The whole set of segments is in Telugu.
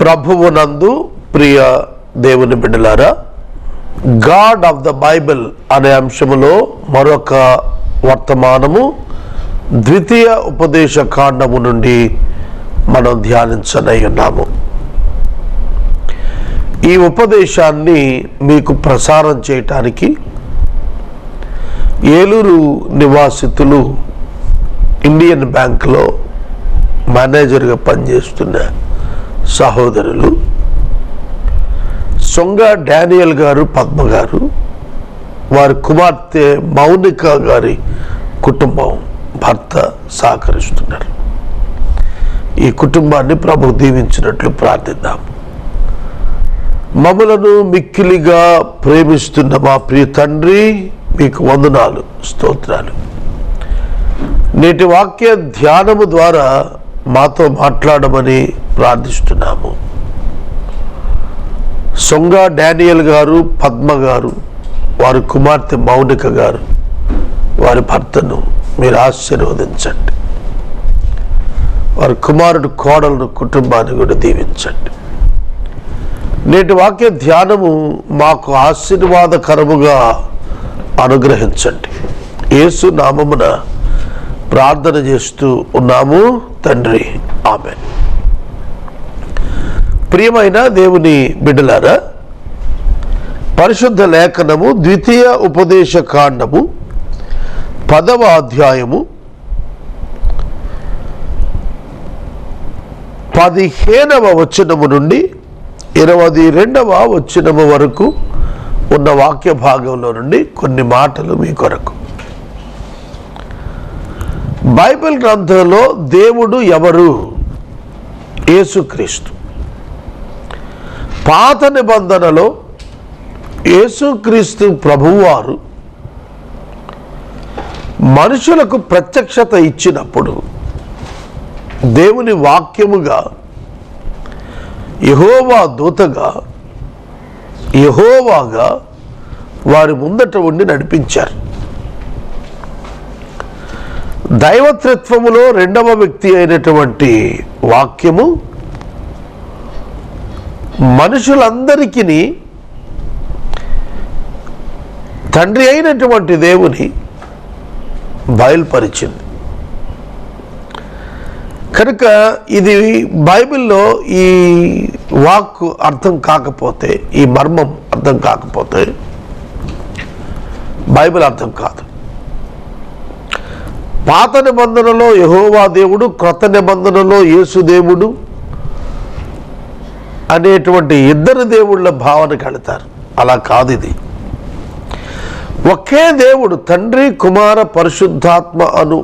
ప్రభువునందు ప్రియ దేవుని బిడ్డలారా, గాడ్ ఆఫ్ ద బైబిల్ అనే అంశములో మరొక వర్తమానము ద్వితీయ ఉపదేశ కాండము నుండి మనం ధ్యానించనై ఉన్నాము. ఈ ఉపదేశాన్ని మీకు ప్రసారం చేయటానికి ఏలూరు నివాసితులు ఇండియన్ బ్యాంక్లో మేనేజర్గా పనిచేస్తున్న సహోదరులు సొంగ డానియల్ గారు, పద్మ గారు, వారి కుమార్తె మౌనిక గారి కుటుంబం, భర్త సహకరిస్తున్నారు. ఈ కుటుంబాన్ని ప్రభు దీవించినట్లు ప్రార్థిద్దాం. మమ్మలను మిక్కిలిగా ప్రేమిస్తున్న మా ప్రియ తండ్రి, మీకు వందనాలు, స్తోత్రాలు. నేటి వాక్య ధ్యానము ద్వారా మాతో మాట్లాడమని ప్రార్థిస్తున్నాము. సొంగ డానియల్ గారు, పద్మ గారు, వారి కుమార్తె మౌనిక గారు, వారి భర్తను మీరు ఆశీర్వదించండి. వారి కుమారుడు, కోడలను, కుటుంబాన్ని కూడా దీవించండి. నేటి వాక్య ధ్యానము మాకు ఆశీర్వాదకరముగా అనుగ్రహించండి. యేసు నామమున ప్రార్థన చేస్తూ ఉన్నాము తండ్రి, ఆమేన్. ప్రియమైన దేవుని బిడ్డలారా, పరిశుద్ధ లేఖనము ద్వితీయ ఉపదేశ కాండము 10వ అధ్యాయము 15వ వచనము నుండి 22వ వచనము వరకు ఉన్న వాక్య భాగంలో నుండి కొన్ని మాటలు మీ కొరకు. బైబిల్ గ్రంథంలో దేవుడు ఎవరు? యేసుక్రీస్తు. పాత నిబంధనలో యేసుక్రీస్తు ప్రభువారు మనుషులకు ప్రత్యక్షత ఇచ్చినప్పుడు దేవుని వాక్యముగా, యెహోవా దూతగా, యెహోవాగా వారి ముందట ఉండి నడిపించారు. దైవత్వములో రెండవ వ్యక్తి అయినటువంటి వాక్యము మనుషులందరికీ తండ్రి అయినటువంటి దేవుని బయలుపరిచింది. కనుక ఇది బైబిల్లో ఈ వాక్కు అర్థం కాకపోతే, ఈ మర్మం అర్థం కాకపోతే బైబిల్ అర్థం కాదు. పాత నిబంధనలో యెహోవా దేవుడు, క్రొత్త నిబంధనలో యేసు దేవుడు అనేటువంటి ఇద్దరు దేవుళ్ళ భావనకి వెళతారు. అలా కాదు. ఇది ఒకే దేవుడు, తండ్రి, కుమార, పరిశుద్ధాత్మ అను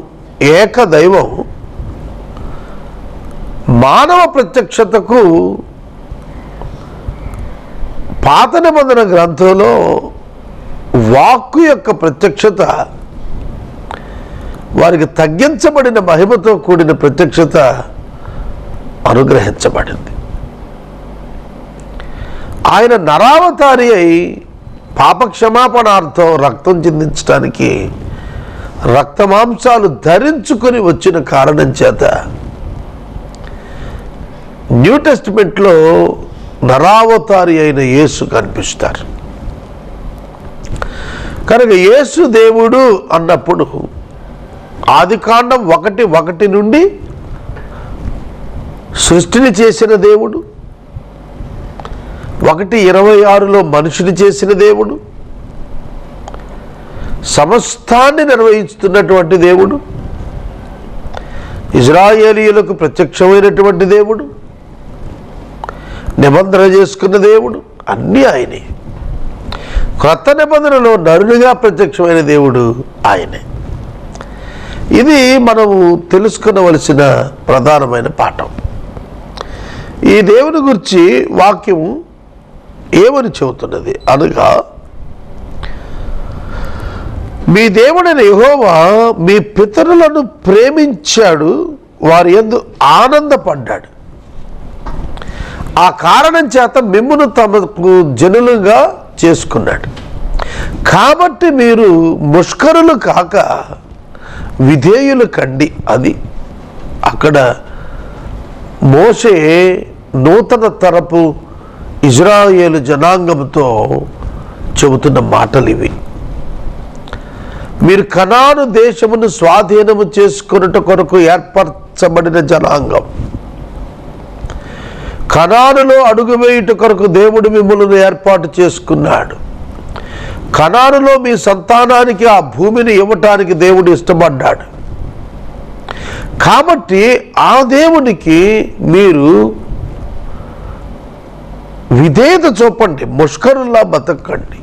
ఏక దైవం మానవ ప్రత్యక్షతకు పాత నిబంధన గ్రంథంలో వాక్కు యొక్క ప్రత్యక్షత వారికి తగ్గించబడిన మహిమతో కూడిన ప్రత్యక్షత అనుగ్రహించబడింది. ఆయన నరావతారి అయి పాపక్షమాపణార్థం రక్తం చిందించడానికి రక్తమాంసాలు ధరించుకొని వచ్చిన కారణం చేత న్యూ టెస్టిమెంట్లో నరావతారి అయిన యేసు కనిపిస్తారు. కనుక యేసు దేవుడు అన్నప్పుడు ఆదికాండం 1:1 నుండి సృష్టిని చేసిన దేవుడు, 1:26లో మనిషిని చేసిన దేవుడు, సమస్తాన్ని నిర్వహిస్తున్నటువంటి దేవుడు, ఇజ్రాయేలీయులకు ప్రత్యక్షమైనటువంటి దేవుడు, నిబంధన చేసుకున్న దేవుడు, అన్నీ ఆయనే. క్రొత్త నిబంధనలో నరునిగా ప్రత్యక్షమైన దేవుడు ఆయనే. ఇది మనము తెలుసుకునవలసిన ప్రధానమైన పాఠం. ఈ దేవుని గురించి వాక్యం ఏమని చెబుతున్నది అనగా, మీ దేవుడైన యెహోవా మీ పితరులను ప్రేమించాడు, వారి యందు ఆనందపడ్డాడు. ఆ కారణం చేత మిమ్మును తమకు జనులుగా చేసుకున్నాడు. కాబట్టి మీరు ముష్కరులు కాక విధేయులు కండి. అది అక్కడ మోషే నూతన తరపు ఇజ్రాయేలు జనాంగంతో చెబుతున్న మాటలు ఇవి. మీరు కనాను దేశమును స్వాధీనము చేసుకొనుట కొరకు ఏర్పరచబడిన జనాంగం. కనానులో అడుగువేయుట కొరకు దేవుడు మిమ్మల్ని ఏర్పాటు చేసుకున్నాడు. కనానులో మీ సంతానానికి ఆ భూమిని ఇవ్వటానికి దేవుడు ఇష్టపడ్డాడు. కాబట్టి ఆ దేవునికి మీరు విధేయత చూపండి, ముష్కరుల్లా బతకండి,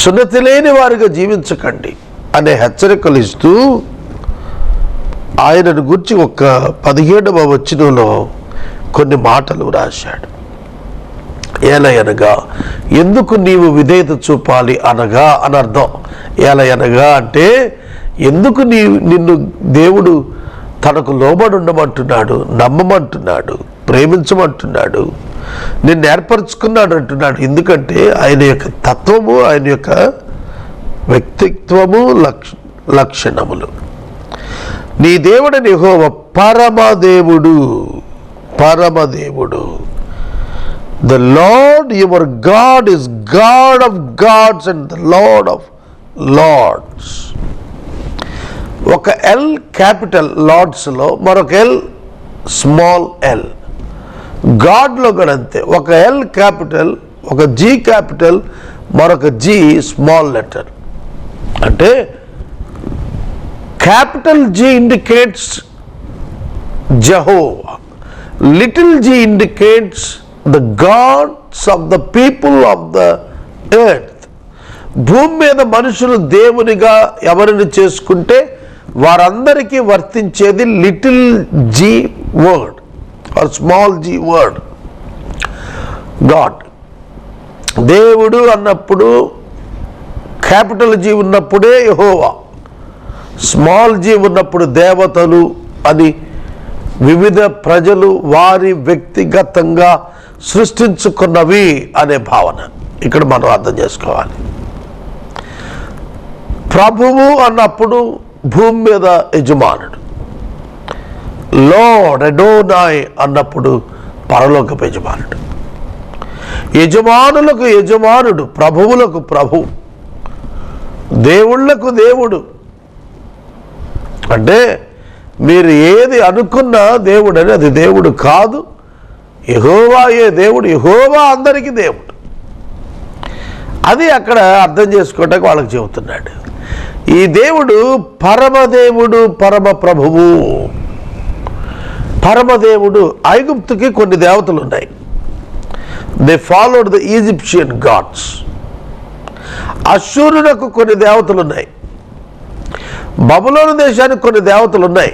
సున్నతి లేని వారిగా జీవించకండి అనే హెచ్చరికలు ఇస్తూ ఆయనను గురించి ఒక 17వ వచనంలో కొన్ని మాటలు రాశాడు. ఏలయనగా ఎందుకు నీవు విధేయత చూపాలి అనగా అని అర్థం. ఏలయనగా అంటే ఎందుకు నిన్ను దేవుడు తనకు లోబడి ఉండమంటున్నాడు, నమ్మమంటున్నాడు, ప్రేమించమంటున్నాడు, నిన్ను ఏర్పరచుకున్నాడు అంటున్నాడు. ఎందుకంటే ఆయన యొక్క తత్వము, ఆయన యొక్క వ్యక్తిత్వము, లక్షణములు. నీ దేవుడని యెహోవా పరమదేవుడు, పరమదేవుడు. The Lord your God is God of gods and the Lord of lords. ఒక ఎల్ క్యాపిటల్ లార్డ్స్లో, మరొక ఎల్ స్మాల్ ఎల్. గాడ్లో కూడా అంతే. ఒక ఎల్ క్యాపిటల్, ఒక జీ క్యాపిటల్, మరొక జీ స్మాల్ లెటర్. అంటే capital G indicates Jehovah, little G indicates the gods of the people of the earth. భూమి మీద మనుషులు దేవునిగా ఎవరిని చేసుకుంటే వారందరికీ వర్తించేది little G word or small G word. God దేవుడు అన్నప్పుడు క్యాపిటల్ జీ ఉన్నప్పుడే యెహోవా, స్మాల్ జీ ఉన్నప్పుడు దేవతలు అని వివిధ ప్రజలు వారి వ్యక్తిగతంగా సృష్టించుకున్నవి అనే భావన ఇక్కడ మనం అర్థం చేసుకోవాలి. ప్రభువు అన్నప్పుడు భూమి మీద యజమానుడు, లార్డ్ అడోనాయ్ అన్నప్పుడు పరలోకపు యజమానుడు. యజమానులకు యజమానుడు, ప్రభువులకు ప్రభు, దేవుళ్లకు దేవుడు. అంటే మీరు ఏది అనుకున్నా దేవుడని అది దేవుడు కాదు. యెహోవాయే దేవుడు, యెహోవా అందరికీ దేవుడు. అది అక్కడ అర్థం చేసుకోవటానికి వాళ్ళకి చెబుతున్నాడు. ఈ దేవుడు పరమదేవుడు, పరమ ప్రభువు. పరమదేవుడు. ఐగుప్తుకి కొన్ని దేవతలు ఉన్నాయి. They followed the Egyptian gods. అశ్షూరులకు కొన్ని దేవతలు ఉన్నాయి. బబులోను దేశానికి కొన్ని దేవతలు ఉన్నాయి.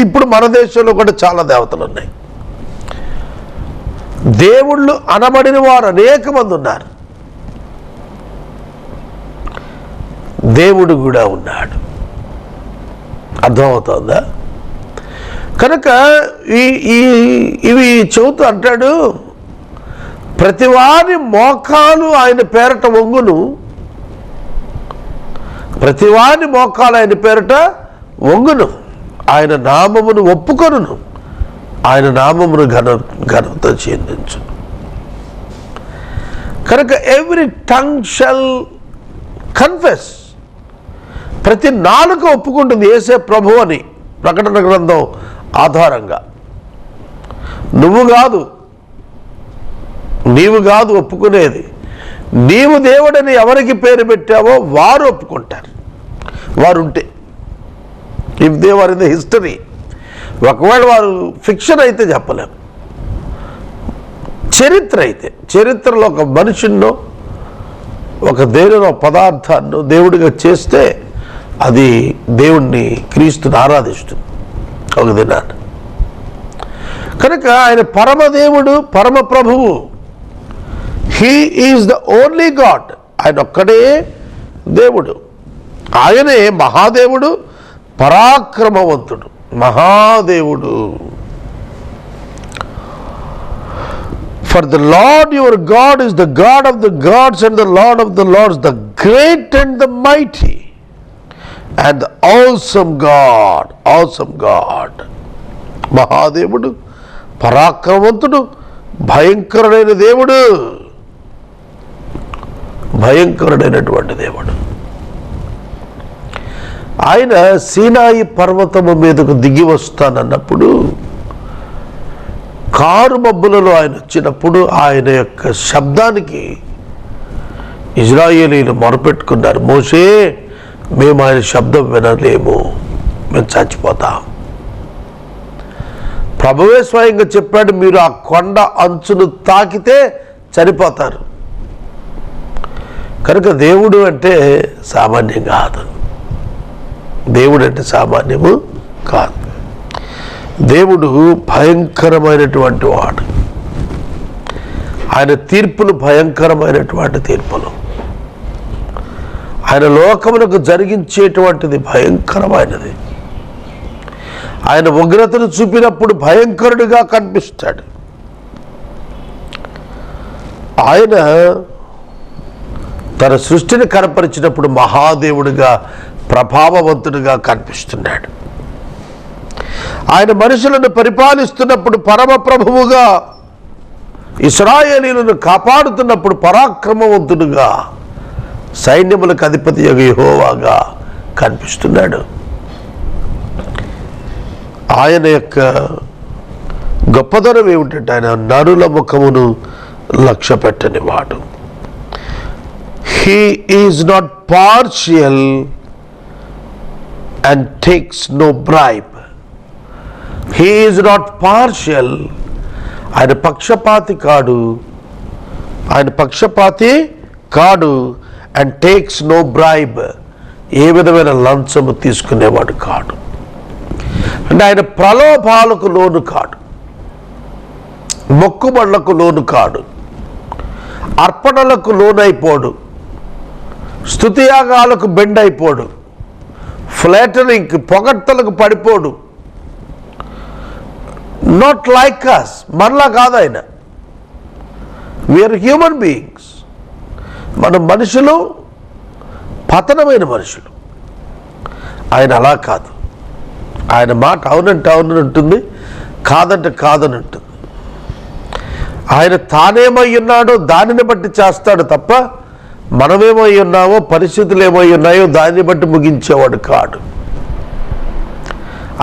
ఇప్పుడు మన దేశంలో కూడా చాలా దేవతలు ఉన్నాయి. దేవుళ్ళు అనబడిన వారు అనేక మంది ఉన్నారు. దేవుడు కూడా ఉన్నాడు. అర్థమవుతుందా? కనుక ఇవి చెబుతూ అంటాడు, ప్రతివారి మోకాలు ఆయన పేరట వంగును, ప్రతివాని మోకాలు ఆయన పేరట వంగును, ఆయన నామమును ఒప్పుకొనును, ఆయన నామమును ఘనత చెందించు. కనుక ఎవ్రీ టంగ్ షల్ కన్ఫెస్, ప్రతి నాలుక ఒప్పుకుంటుంది యేసే ప్రభు అని ప్రకటన గ్రంథం ఆధారంగా. నీవు కాదు ఒప్పుకునేది, నీవు దేవుడని ఎవరికి పేరు పెట్టావో వారు ఒప్పుకుంటారు. వారుంటే, if they are in the history. ఒకవేళ వారు ఫిక్షన్ అయితే చెప్పలేం. చరిత్ర అయితే, చరిత్రలో ఒక మనుషున్నో ఒక దేవుని పదార్థాన్ని దేవుడిగా చేస్తే అది దేవుణ్ణి, క్రీస్తుని ఆరాధిస్తుంది ఒక దినాన్ని. కనుక ఆయన పరమదేవుడు, పరమ ప్రభువు. He is the only God. ఆయన ఒక్కడే దేవుడు. ఆయనే మహాదేవుడు, పరాక్రమవంతుడు, మహాదేవుడు. For the Lord your God is the God of the gods and the Lord of the lords, the great and the mighty and the awesome God. Awesome God. మహాదేవుడు, పరాక్రమవంతుడు, భయంకరుడైన దేవుడు, భయంకరుడైనటువంటి దేవుడు. ఆయన సీనాయి పర్వతము మీదకు దిగి వస్తానన్నప్పుడు, కారు మబ్బులలో ఆయన వచ్చినప్పుడు ఆయన యొక్క శబ్దానికి ఇజ్రాయేలీలు మొరపెట్టుకున్నారు, మోషే మేము ఆయన శబ్దం వినలేము, మేము చచ్చిపోతాం. ప్రభువే స్వయంగా చెప్పాడు, మీరు ఆ కొండ అంచును తాకితే చనిపోతారు. కనుక దేవుడు అంటే సామాన్యం కాదు. దేవుడు అంటే సామాన్యము కాదు. దేవుడు భయంకరమైనటువంటి వాడు. ఆయన తీర్పులు భయంకరమైనటువంటి తీర్పులు. ఆయన లోకములకు జరిగించేటువంటిది భయంకరమైనది. ఆయన ఉగ్రతను చూపినప్పుడు భయంకరుడిగా కనిపిస్తాడు. ఆయన తన సృష్టిని కనపరిచినప్పుడు మహాదేవుడిగా, ప్రభావవంతుడిగా కనిపిస్తున్నాడు. ఆయన మనుషులను పరిపాలిస్తున్నప్పుడు పరమ ప్రభువుగా, ఇశ్రాయేలీయులను కాపాడుతున్నప్పుడు పరాక్రమవంతుడుగా, సైన్యములకు అధిపతి యెహోవాగా కనిపిస్తున్నాడు. ఆయన యొక్క గొప్పదనం ఏమిటంటే ఆయన నరుల ముఖమును లక్ష్య పెట్టని వాడు. He is not partial and takes no bribe. He is not partial. ఆయన పక్షపాతి కాడు, ఆయన పక్షపాతి కాడు. అండ్ టేక్స్ నో బ్రైబ్, ఏ విధమైన లంచము తీసుకునేవాడు కాడు. అంటే ఆయన ప్రలోభాలకు లోను కాడు, మొక్కుబళ్లకు లోను కాడు, అర్పణలకు లోనైపోడు, స్తుతియాగాలకు బెండ్ అయిపోడు, ఫ్లాటరింగ్ పొగడ్తలకు పడిపోడు. నాట్ లైక్ అస్, మనలా కాదు ఆయన. We are human beings. మన మనుషులు పతనమైన మనుషులు. ఆయన అలా కాదు. ఆయన మాట అవునంటే అవునని ఉంటుంది, కాదంటే కాదని ఉంటుంది. ఆయన తానేమై ఉన్నాడో దానిని బట్టి చేస్తాడు తప్ప మనమేమై ఉన్నామో, పరిస్థితులు ఏమై ఉన్నాయో దాన్ని బట్టి ముగించేవాడు కాడు.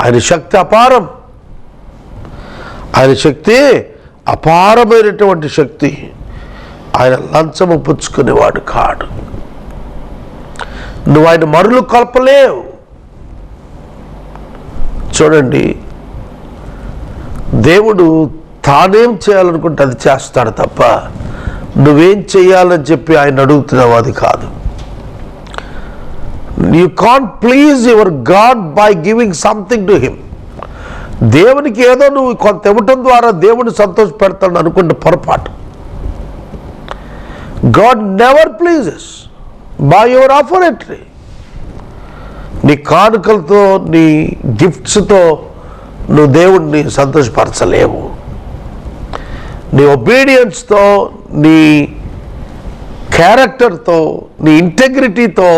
ఆయన శక్తి అపారం. ఆయన శక్తి అపారమైనటువంటి శక్తి. ఆయన లంచము పుచ్చుకునేవాడు కాడు. నువ్వు ఆయన మరులు కలపలేవు. చూడండి, దేవుడు తానేం చేయాలనుకుంటే అది చేస్తాడు తప్ప నువ్వేం చేయాలని చెప్పి ఆయన అడుగుతున్నావు అది కాదు. You can't please your God by giving something to him. దేవునికి ఏదో నువ్వు కొంత ఇవ్వటం ద్వారా దేవుడిని సంతోషపెడతాడు అనుకుంటే పొరపాటు. God never pleases by your offertory. నీ కానుకలతో, నీ గిఫ్ట్స్తో నువ్వు దేవుడిని సంతోషపరచలేవు. నీ ఒబీడియన్స్తో, నీ క్యారెక్టర్తో, నీ ఇంటెగ్రిటీతో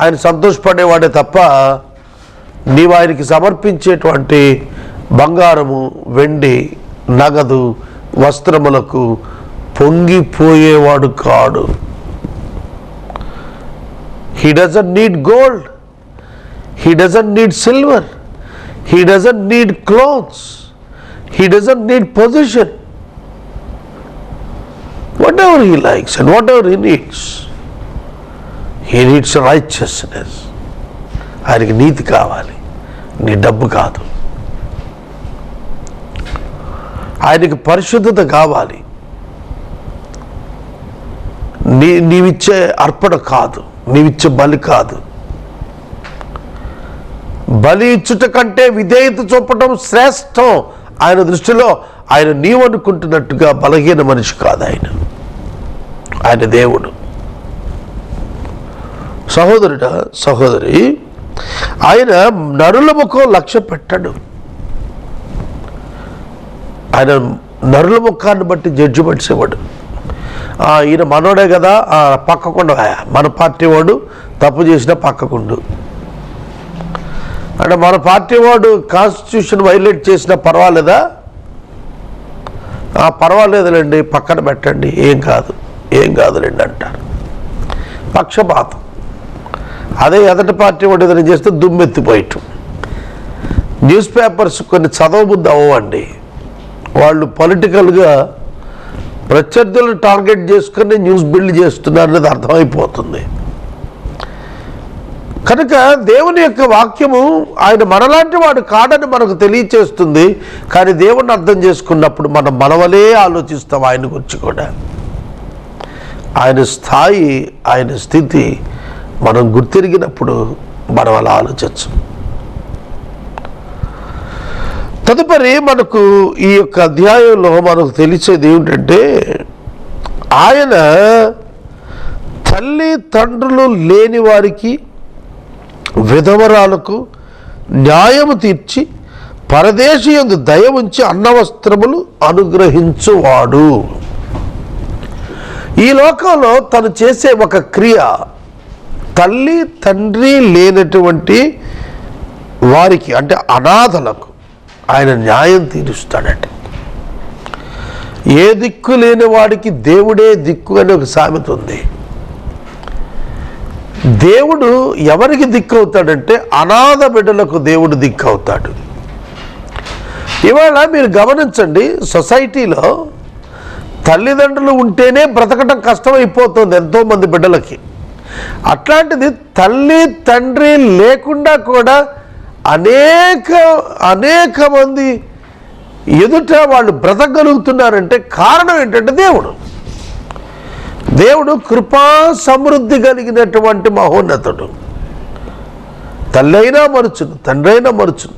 ఆయన సంతోషపడేవాడే తప్ప నీవు ఆయనకి సమర్పించేటువంటి బంగారము, వెండి, నగదు, వస్త్రములకు పొంగిపోయేవాడు కాడు. He doesn't need gold. He doesn't need silver. He doesn't need clothes. He doesn't need position. Whatever he likes and whatever he needs righteousness. ఆయనకి నీతి కావాలి, నీ డబ్బు కాదు. ఆయనకి పరిశుద్ధత కావాలి, నీవిచ్చే అర్పణ కాదు, నీవిచ్చే బలి కాదు. బలి ఇచ్చుట కంటే విధేయత చూపటం శ్రేష్టం ఆయన దృష్టిలో. ఆయన నీవు అనుకుంటున్నట్టుగా బలహీన మనిషి కాదు ఆయన. ఆయన దేవుడు. సహోదరుడా, సహోదరి, ఆయన నరుల ముఖం లక్ష్య పెట్టడు. ఆయన నరుల ముఖాన్ని బట్టి జడ్జిమెంట్స్ ఇవ్వడు. ఈయన మనోడే కదా, పక్కకుండా మన పార్టీ వాడు తప్పు చేసినా పక్కకుండు. అంటే మన పార్టీ వాడు కాన్స్టిట్యూషన్ వైలేట్ చేసినా పర్వాలేదా? పర్వాలేదులేండి, పక్కన పెట్టండి, ఏం కాదులేండి అంటారు. పక్షపాతం. అదే ఎదటి పార్టీ వాడు ఏదైనా చేస్తే దుమ్మెత్తిపోయటం. న్యూస్ పేపర్స్ కొన్ని చదవబుద్ధి అవ్వండి. వాళ్ళు పొలిటికల్గా ప్రత్యర్థులను టార్గెట్ చేసుకుని న్యూస్ బిల్డ్ చేస్తున్నారనేది అర్థమైపోతుంది. కనుక దేవుని యొక్క వాక్యము ఆయన మనలాంటి వాడు కాడని మనకు తెలియచేస్తుంది. కానీ దేవుణ్ణి అర్థం చేసుకున్నప్పుడు మనం మనవలే ఆలోచిస్తాం. ఆయన గురించి కూడా, ఆయన స్థాయి, ఆయన స్థితి మనం గుర్తిరిగినప్పుడు మనం అలా ఆలోచించం. తదుపరి మనకు ఈ యొక్క అధ్యాయంలో మనకు తెలిసేది ఏమిటంటే, ఆయన తల్లి తండ్రులు లేని వారికి, విధవరాలకు న్యాయము తీర్చి పరదేశీయందు దయ ఉంచి అన్నవస్త్రములు అనుగ్రహించువాడు. ఈ లోకంలో తను చేసే ఒక క్రియ, తల్లి తండ్రి లేనటువంటి వారికి, అంటే అనాథలకు ఆయన న్యాయం తీరుస్తాడట. ఏ దిక్కు లేని వాడికి దేవుడే దిక్కు అని ఒక సామెత ఉంది. దేవుడు ఎవరికి దిక్కు అవుతాడంటే అనాథ బిడ్డలకు దేవుడు దిక్కు అవుతాడు. ఇవాళ మీరు గమనించండి, సొసైటీలో తల్లిదండ్రులు ఉంటేనే బ్రతకడం కష్టమైపోతుంది ఎంతోమంది బిడ్డలకి. అట్లాంటిది తల్లి తండ్రి లేకుండా కూడా అనేక మంది ఎదుట వాళ్ళు బ్రతకగలుగుతున్నారంటే కారణం ఏంటంటే దేవుడు కృపా సమృద్ధి కలిగినటువంటి మహోన్నతుడు. తల్లి అయినా మరుచును, తండ్రి అయినా మరుచును,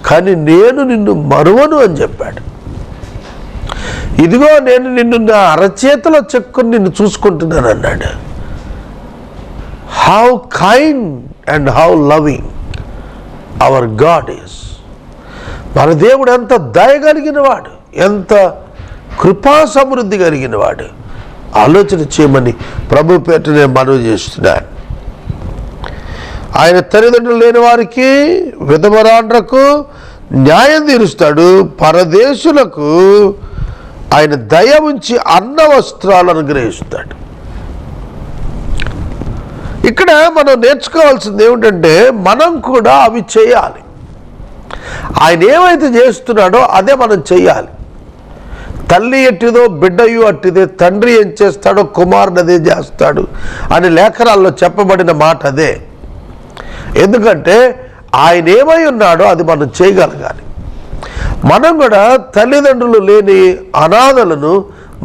కానీ నేను నిన్ను మరువను అని చెప్పాడు. ఇదిగో నేను నిన్ను నా అరచేతిలో చెక్కుని నిన్ను చూసుకుంటున్నాను అన్నాడు. How kind and how loving hour God is. మన దేవుడు ఎంత దయగలిగిన వాడు, ఎంత కృపా సమృద్ధి కలిగిన వాడు. ఆలోచన చేయమని ప్రభు పేట నేను మనవి చేస్తున్నాను. ఆయన తల్లిదండ్రులు లేని వారికి, విధవరాండ్రకు న్యాయం తీరుస్తాడు. పరదేశులకు ఆయన దయ ఉంచి అన్న వస్త్రాలు అనుగ్రహిస్తాడు. ఇక్కడ మనం నేర్చుకోవాల్సింది ఏమిటంటే, మనం కూడా అవి చేయాలి. ఆయన ఏమైతే చేస్తున్నాడో అదే మనం చెయ్యాలి. తల్లి ఎట్టిదో బిడ్డయు అట్టిదే, తండ్రి ఏం చేస్తాడో కుమారుడు అదే చేస్తాడు అని లేఖనాల్లో చెప్పబడిన మాట అదే. ఎందుకంటే ఆయన ఏమై ఉన్నాడో అది మనం చేయగలగాలి. మనం కూడా తల్లిదండ్రులు లేని అనాథలను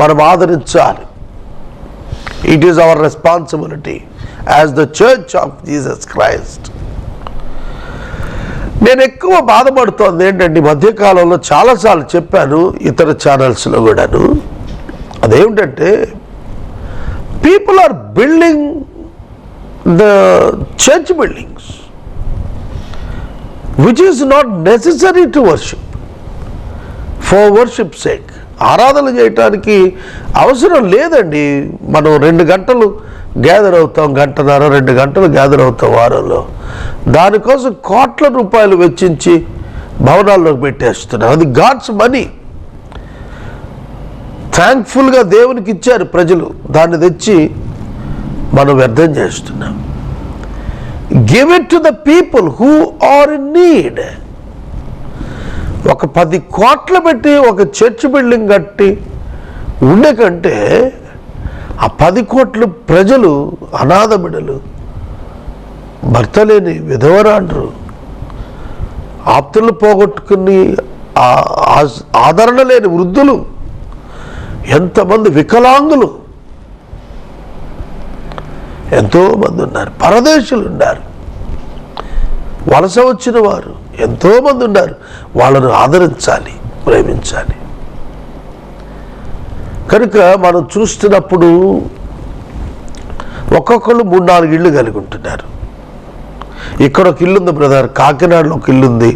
మనం ఆదరించాలి. It is our responsibility as the church of Jesus Christ. నేను ఎక్కువ బాధపడుతోంది ఏంటంటే, మధ్యకాలంలో చాలాసార్లు చెప్పాను ఇతర ఛానల్స్లో కూడాను, అదేమిటంటే people are building the church buildings which is not necessary to worship, for worship sake. ఆరాధన చేయటానికి అవసరం లేదండి. మనం 2 గంటలు గ్యాదర్ అవుతాం, 1.5 2 గంటలు గ్యాదర్ అవుతాం వారంలో. దానికోసం కోట్ల రూపాయలు వెచ్చించి భవనాల్లోకి పెట్టేస్తున్నాం. అది గాడ్స్ మనీ. థ్యాంక్ఫుల్గా దేవునికి ఇచ్చారు ప్రజలు, దాన్ని తెచ్చి మనం వ్యర్థం చేస్తున్నాం. Give it to the people who are in need. ఒక 10 కోట్లు పెట్టి ఒక చర్చ్ బిల్డింగ్ కట్టి ఉండే కంటే ఆ 10 కోట్లు ప్రజలు, అనాథ బిడ్డలు, భర్త లేని విధవరాండ్రు, ఆప్తులు పోగొట్టుకుని ఆదరణ లేని వృద్ధులు, ఎంతమంది వికలాంగులు ఎంతోమంది ఉన్నారు. పరదేశులు ఉన్నారు, వలస వచ్చిన వారు ఎంతోమంది ఉన్నారు. వాళ్ళను ఆదరించాలి, ప్రేమించాలి. కనుక మనం చూస్తున్నప్పుడు ఒక్కొక్కళ్ళు 3-4 ఇళ్ళు కలిగి ఉంటున్నారు. ఇక్కడ ఒక ఇల్లు ఉంది బ్రదర్, కాకినాడలో ఒక ఇల్లు ఉంది,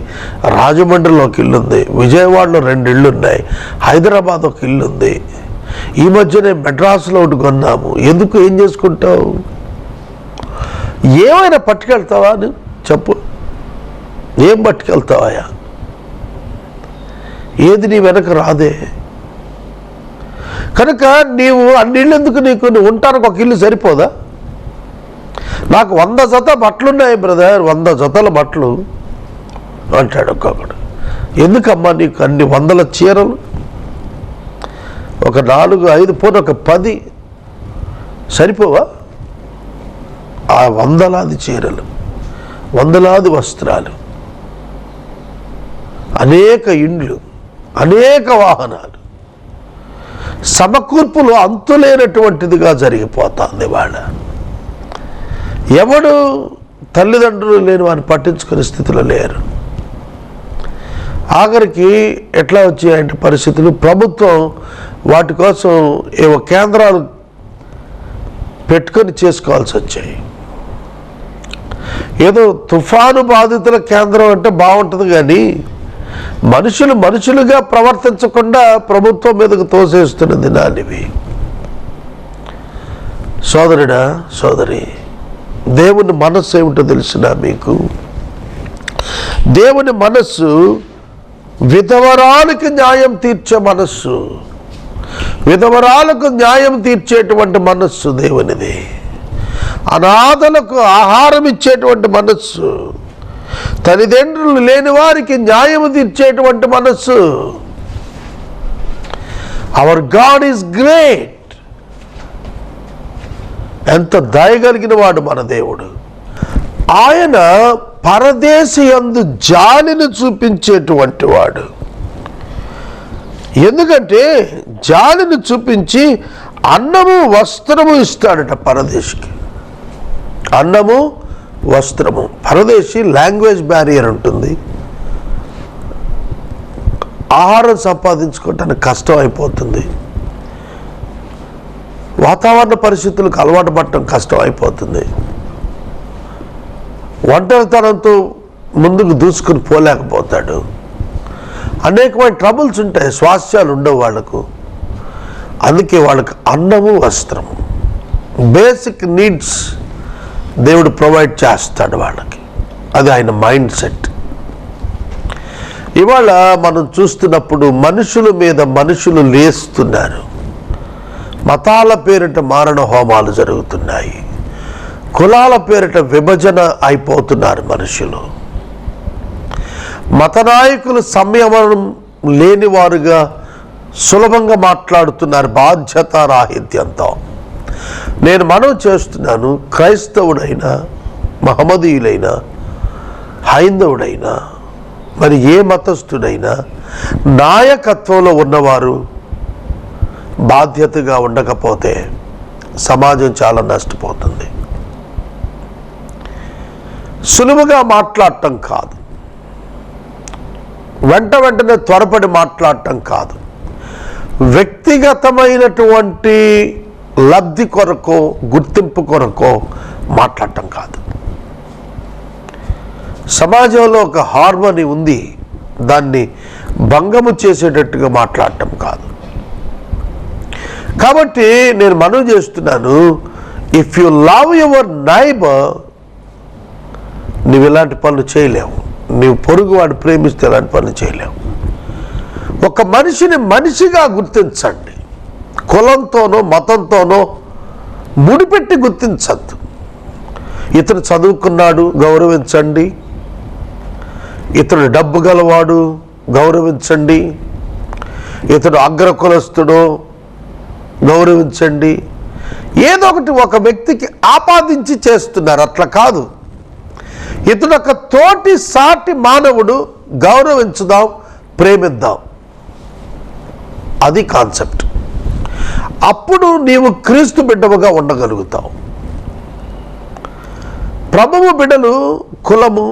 రాజమండ్రిలో ఒక ఇల్లు ఉంది, విజయవాడలో 2 ఇళ్ళు ఉన్నాయి, హైదరాబాద్ ఒక ఇల్లు ఉంది. ఈ మధ్యనే మెడ్రాస్లో ఒకటి కొన్నాము. ఎందుకు, ఏం చేసుకుంటావు? ఏమైనా పట్టుకెళ్తావా అని చెప్పు. ఏం పట్టుకెళ్తావా? ఏది నీ వెనక రాదే. కనుక నీవు అన్నిళ్ళు ఎందుకు? నువ్వు ఉండటానికి ఒక ఇల్లు సరిపోదా? నాకు 100 జత బట్టలున్నాయి బ్రదర్, 100 జతల బట్టలు అంటాడు ఒక్కొక్కడు. ఎందుకమ్మా నీకు అన్ని 100 చీరలు? ఒక 4, 5 పోనీ ఒక 10 సరిపోవా? ఆ 100లాది చీరలు, 100లాది వస్త్రాలు, అనేక ఇండ్లు, అనేక వాహనాలు, సమకూర్పులు అంతులేనటువంటిదిగా జరిగిపోతుంది. వాళ్ళ ఎవడు తల్లిదండ్రులు లేని వారిని పట్టించుకునే స్థితిలో లేరు. ఆఖరికి ఎట్లా వచ్చాయంటే పరిస్థితులు, ప్రభుత్వం వాటి కోసం ఏవో కేంద్రాలు పెట్టుకొని చేసుకోవాల్సి వచ్చాయి. ఏదో తుఫాను బాధితుల కేంద్రం అంటే బాగుంటుంది, కానీ మనుషులుగా ప్రవర్తించకుండా ప్రభుత్వం మీదకు తోసేస్తున్న దినాలివి. సోదరుడా, సోదరి, దేవుని మనస్సు ఏమిటో తెలిసినా మీకు? దేవుని మనస్సు విధవరాలకు న్యాయం తీర్చే మనస్సు, విధవరాలకు న్యాయం తీర్చేటువంటి మనస్సు దేవునిది. అనాథలకు ఆహారం ఇచ్చేటువంటి మనస్సు, తల్లిదండ్రులు లేని వారికి న్యాయం తీర్చేటువంటి మనస్సు. Hour God is great. ఎంత దయగలిగిన వాడు మన దేవుడు. ఆయన పరదేశియందు జాలిని చూపించేటువంటి వాడు. ఎందుకంటే జాలిని చూపించి అన్నము వస్త్రము ఇస్తాడట పరదేశికి. అన్నము వస్త్రము. పరదేశి లాంగ్వేజ్ బ్యారియర్ ఉంటుంది, ఆహారం సంపాదించుకోవటానికి కష్టం అయిపోతుంది, వాతావరణ పరిస్థితులకు అలవాటు పడటం కష్టం అయిపోతుంది, ఒంటరితనంతో ముందుకు దూసుకుని పోలేకపోతాడు, అనేకమైన ట్రబుల్స్ ఉంటాయి, స్వాస్థ్యాలు ఉండవు వాళ్లకు. అందుకే వాళ్ళకి అన్నము వస్త్రము, బేసిక్ నీడ్స్ దేవుడు ప్రొవైడ్ చేస్తాడు వాళ్ళకి. అది ఆయన మైండ్ సెట్. ఇవాళ మనం చూస్తున్నప్పుడు మనుషుల మీద మనుషులు లేస్తున్నారు. మతాల పేరిట మారణ హోమాలు జరుగుతున్నాయి, కులాల పేరిట విభజన అయిపోతున్నారు మనుషులు. మత నాయకులు సంయమనం లేనివారుగా సులభంగా మాట్లాడుతున్నారు బాధ్యతారాహిత్యంతో. నేను మనవి చేస్తున్నాను, క్రైస్తవుడైనా, మహమ్మదీయులైనా, హైందవుడైనా, మరి ఏ మతస్థుడైనా నాయకత్వంలో ఉన్నవారు బాధ్యతగా ఉండకపోతే సమాజం చాలా నష్టపోతుంది. సులువుగా మాట్లాడటం కాదు, వెంటనే త్వరపడి మాట్లాడటం కాదు, వ్యక్తిగతమైనటువంటి లబ్ధి కొరకో గుర్తింపు కొరకో మాట్లాడటం కాదు. సమాజంలో ఒక హార్మనీ ఉంది, దాన్ని భంగము చేసేటట్టుగా మాట్లాడటం కాదు. కాబట్టి నేను మనవి చేస్తున్నాను, if you love your neighbour, నువ్వు ఇలాంటి పనులు చేయలేవు. నీవు పొరుగు వాడు ప్రేమిస్తే ఇలాంటి పనులు చేయలేవు. ఒక మనిషిని మనిషిగా గుర్తించండి, కులంతోనో మతంతోనో ముడిపెట్టి గుర్తించద్దు. ఇతను చదువుకున్నాడు, గౌరవించండి. ఇతడు డబ్బు గలవాడు, గౌరవించండి. ఇతడు అగ్రకులస్తుడో, గౌరవించండి. ఏదో ఒకటి ఒక వ్యక్తికి ఆపాదించి చేస్తున్నారు. అట్లా కాదు. ఇతడు ఒక తోటి సాటి మానవుడు, గౌరవించుదాం, ప్రేమిద్దాం. అది కాన్సెప్ట్. అప్పుడు నీవు క్రీస్తు బిడ్డముగా ఉండగలుగుతావు. ప్రభువు బిడ్డలు కులము,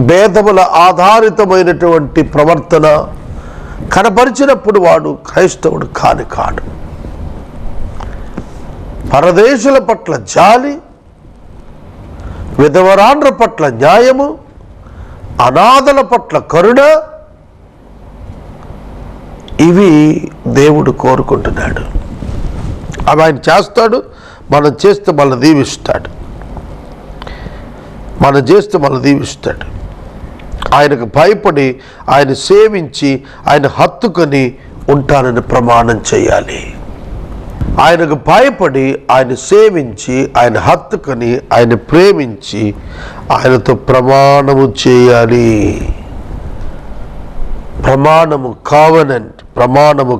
భేదముల ఆధారితమైనటువంటి ప్రవర్తన కనపరిచినప్పుడు వాడు క్రైస్తవుడు కాడు. పరదేశుల పట్ల జాలి, విధవరాండ్ర పట్ల న్యాయము, అనాథల పట్ల కరుణ, ఇవి దేవుడు కోరుకుంటున్నాడు. అవి ఆయన చేస్తాడు. మనం చేస్తే మళ్ళీ దీవిస్తాడు. ఆయనకు భయపడి ఆయన సేవించి ఆయన హత్తుకొని ఉంటానని ప్రమాణం చేయాలి. ఆయనకు భయపడి ఆయన సేవించి ఆయన హత్తుకొని ఆయన ప్రేమించి ఆయనతో ప్రమాణము చేయాలి. ప్రమాణము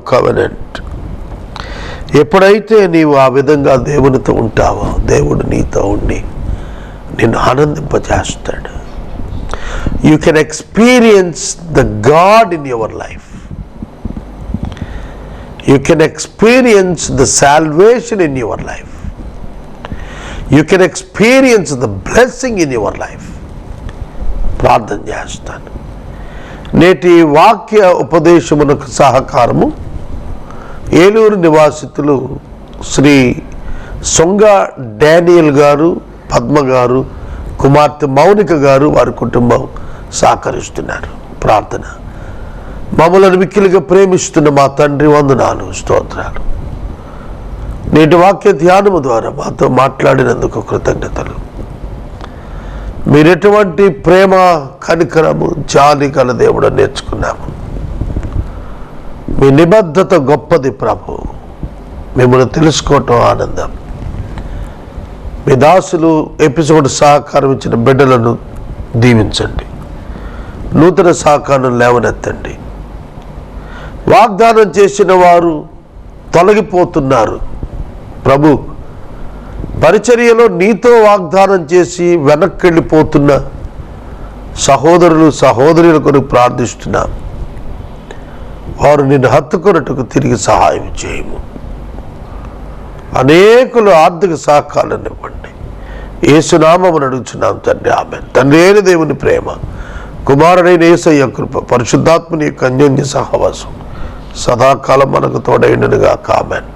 కవెనెంట్. ఎప్పుడైతే నీవు ఆ విధంగా దేవునితో ఉంటావో దేవుడు నీతో ఉండి నిన్ను ఆనందింపజేస్తాడు. You can experience the God in your life. You can experience the salvation in your life. You can experience the blessing in your life. ప్రార్థన చేస్తాను. నేటి వాక్య ఉపదేశమునకు సహకారము ఏలూరు నివాసితులు శ్రీ సొంగ డానియల్ గారు, పద్మ గారు, కుమార్తె మౌనిక గారు, వారి కుటుంబం సహకరిస్తున్నారు. ప్రార్థన. మమ్మల్ని మిక్కిలిగా ప్రేమిస్తున్న మా తండ్రి, వందనాలు, స్తోత్రాలు. నేటి వాక్య ధ్యానము ద్వారా మాతో మాట్లాడినందుకు కృతజ్ఞతలు. మీరెటువంటి ప్రేమ, కనికరము, జాలి గల దేవుడు నేర్చుకున్నాము. మీ నిబద్ధత గొప్పది ప్రభు. మిమ్మల్ని తెలుసుకోవటం ఆనందం. మీ దాసులు ఎపిసోడ్ సహకారం ఇచ్చిన బిడ్డలను దీవించండి. నూతన సహకారం లేవనెత్తండి. వాగ్దానం చేసిన వారు తొలగిపోతున్నారు ప్రభు. పరిచర్యలో నీతో వాగ్దానం చేసి వెనక్కి వెళ్ళిపోతున్న సహోదరులు, సహోదరుల కొరకు ప్రార్థిస్తున్నాం. వారు నిన్ను హత్తుకున్నట్టుకు తిరిగి సహాయం చేయము. అనేకులు ఆర్థిక సహకారాన్ని ఇవ్వండి. యేసునామమున అడుగుచున్నాం తండ్రి, ఆమేన్. తండ్రి అయిన దేవుని ప్రేమ, కుమారుడైన యేసయ్య కృప, పరిశుద్ధాత్మని యొక్క అన్యోన్య సహవాసం సదాకాలం మనకు తోడైండునుగాక. ఆమేన్.